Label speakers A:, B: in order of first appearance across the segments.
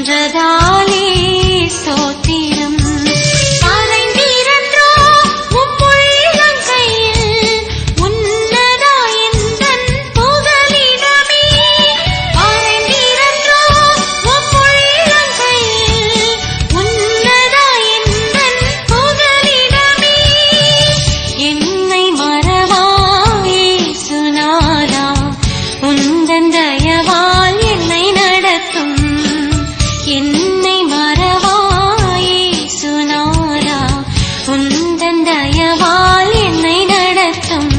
A: வென்றதாலே ஸ்தோத்திரம். மறைந்திரன்றோ உம்முள்ளம் கையில் உன்னதா எந்தன் புகலிடமே. மறைந்திரன்றோ உம்முள்ளம் கையில் உன்னதா எந்தன் புகலிடமே. என்னை மறவாயே சுனாதா, உந்தன் தயவால் என்னை நடத்தும். என்னை மறவாயே சுனாதா, உந்தன் தயவால் என்னை நடத்தும்.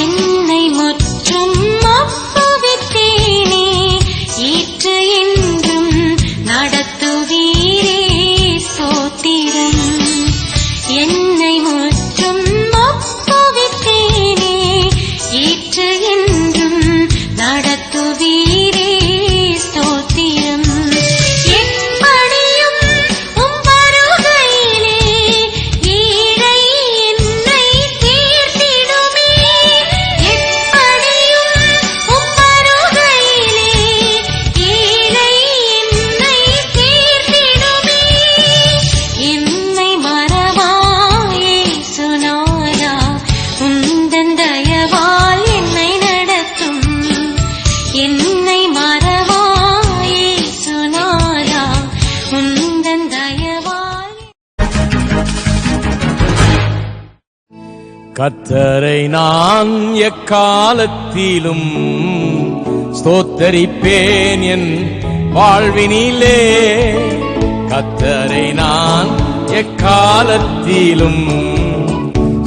A: என்னை முற்றும் ஒப்புவித்தேனே, ஈற்று என்றும் நடத்துவீரே ஸ்தோத்திரம். என்னை முற்றும் ஒப்புவித்தேனே, ஈற்று என்றும் நடத்துவீரே ஸ்தோத்திரம். எப்படியும் உம் வருகையிலே ஈடை என்னை தீர்த்திடுமே. எப்படியும் உம் வருகையிலே ஈடை என்னை தீர்த்திடுமே. என்னை மறவாயே சுனாதா, உந்தன் தயவால் என்னை நடத்தும். என்னை மறவாயே சுனாதா, உந்தன் தயவால்.
B: கர்த்தரை நான் எக்காலத்திலும் ஸ்தோத்தரிப்பேன் என் வாழ்வினிலே. கர்த்தரை நான் எக்காலத்திலும்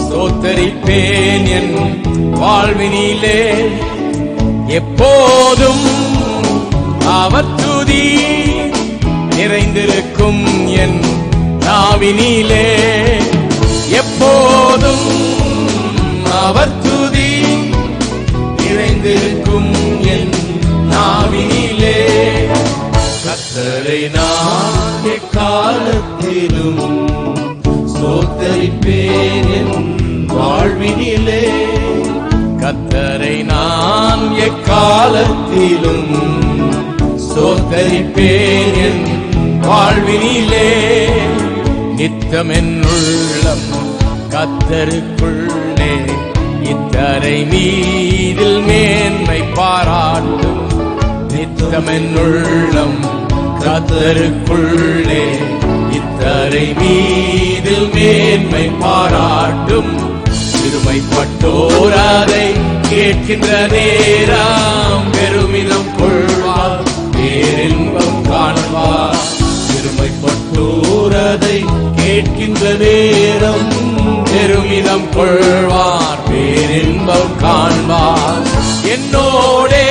B: ஸ்தோத்தரிப்பேன் என் வாழ்வினிலே. எப்போதும் அவர் துதி நிறைந்திருக்கும் என் நாவினிலே. எப்போதும் அவர் துதி நிறைந்திருக்கும் என் நாவினிலே. கர்த்தரை நான் எக்காலத்திலும் ஸ்தோத்தரிப்பேன் என் வாழ்வினிலே. கர்த்தரை நான் எக்காலத்திலும் ஸ்தோத்தரிப்பேன் என் வாழ்வினிலே. நித்தம் என் உள்ளம் கர்த்தருக்குள்ளே இத்தரை மீதில் மேன்மை பாராட்டும். நித்தம் என் உள்ளம் கர்த்தருக்குள்ளே இத்தரை மீதில் மேன்மை பாராட்டும். சிறுமைப்பட்டோர் அதை கேட்கின்ற நேரம் பெருமிதம் கொள்வார், பேரின்பம் காண்பார். சிறுமைப்பட்டோர் அதை கேட்கின்ற நேரம் பெருமிதம் கொள்வார், பேரின்பம் காண்பார். என்னோடே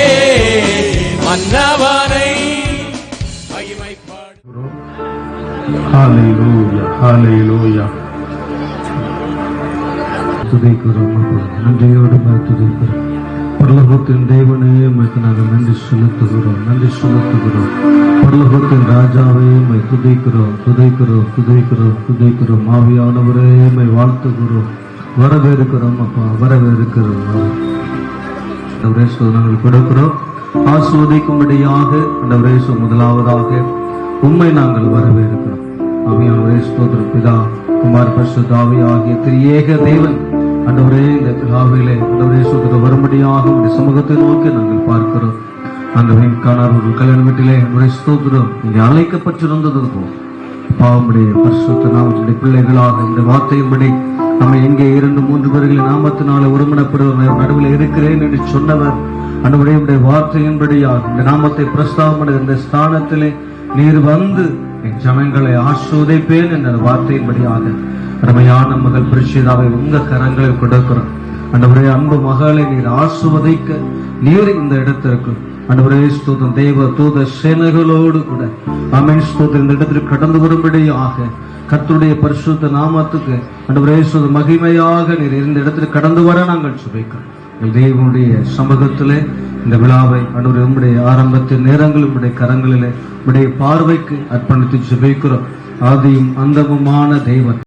B: மன்னவனை மகிமைப்பாடு.
C: ஹல்லேலூயா, ஹல்லேலூயா. துதிக்கிறோம், நன்றியோடு துதிக்கிறோம். பரலோகத்தின் தேவனே உமக்கு நாங்கள் நன்றி செலுத்துகிறோம், நன்றி செலுத்துகிறோம். பரலோகத்தின் ராஜாவே உம்மை துதிக்கிறோம், துதிக்கிறோம், துதிக்கிறோம், துதிக்கிறோம். ஆவியானவரே உம்மை வாழ்த்துகிறோம், வரவேற்கிறோம். அப்பா வரவேற்கிறோம். நாங்கள் கொடுக்கிறோம் ஆஸ்வதிக்கும்படியாக. முதலாவதாக உம்மை நாங்கள் வரவேற்கிறோம். ஆவியானவரே ஸ்தோத்திரம். பிதா குமார் பரிசுத்த ஆவி ஆகிய திரியேக தேவன் ஆண்டவரே இந்த விழாவிலே ஆண்டவரே ஸ்தோத்திரம் வரும்படியாக உடைய சமூகத்தை நோக்கி நாங்கள் பார்க்கிறோம். ஆண்டவரே காணாதவர்கள் கல்யாண வீட்டிலே உடைய ஸ்தோத்திரம் இங்கே அழைக்கப்பட்டிருந்தது போல் பாவமுடைய பரிசுத்த நாமத்துடைய பிள்ளைகளாக இந்த வார்த்தையின்படி நம்ம எங்கே 2-3 பேர்களின் நாமத்தினால ஒருமனப்படுவர் நடுவில் இருக்கிறேன் என்று சொன்னவர் ஆண்டவரே உடைய வார்த்தையின்படியாக இந்த நாமத்தை பிரஸ்தாபம் இந்த ஸ்தானத்திலே நீர் வந்து என் ஜனங்களை ஆசீர்வதிப்பேன் என்ற வார்த்தையின்படியாக அருமையான மகள் பரிசுத்தாவை உங்க கரங்களில் கொடுக்கிறோம். ஆண்டவரே அன்பு மகளை நீர் ஆசீர்வதிக்க நீர் இந்த இடத்திற்கு ஆண்டவரே ஸ்தோத்திரம், தேவ தூத சேனைகளோடு கூட ஆமென் ஸ்தோத்திரம் இந்த இடத்திற்கு கடந்து வரும்படியாக கர்த்தருடைய பரிசுத்த நாமத்துக்கு ஆண்டவரே ஸ்தோத்திரம் மகிமையாக நீர் இந்த இடத்திற்கு கடந்து வர நாங்கள் சுபிக்கிறோம். தேவனுடைய சமூகத்திலே இந்த விழாவை ஆண்டவரே உம்முடைய ஆரம்பத்தின் நேரங்கள் உம்முடைய கரங்களிலே உம்முடைய பார்வைக்கு அர்ப்பணித்து சுபிக்கிறோம். ஆதியும் அந்தமுமான தேவன்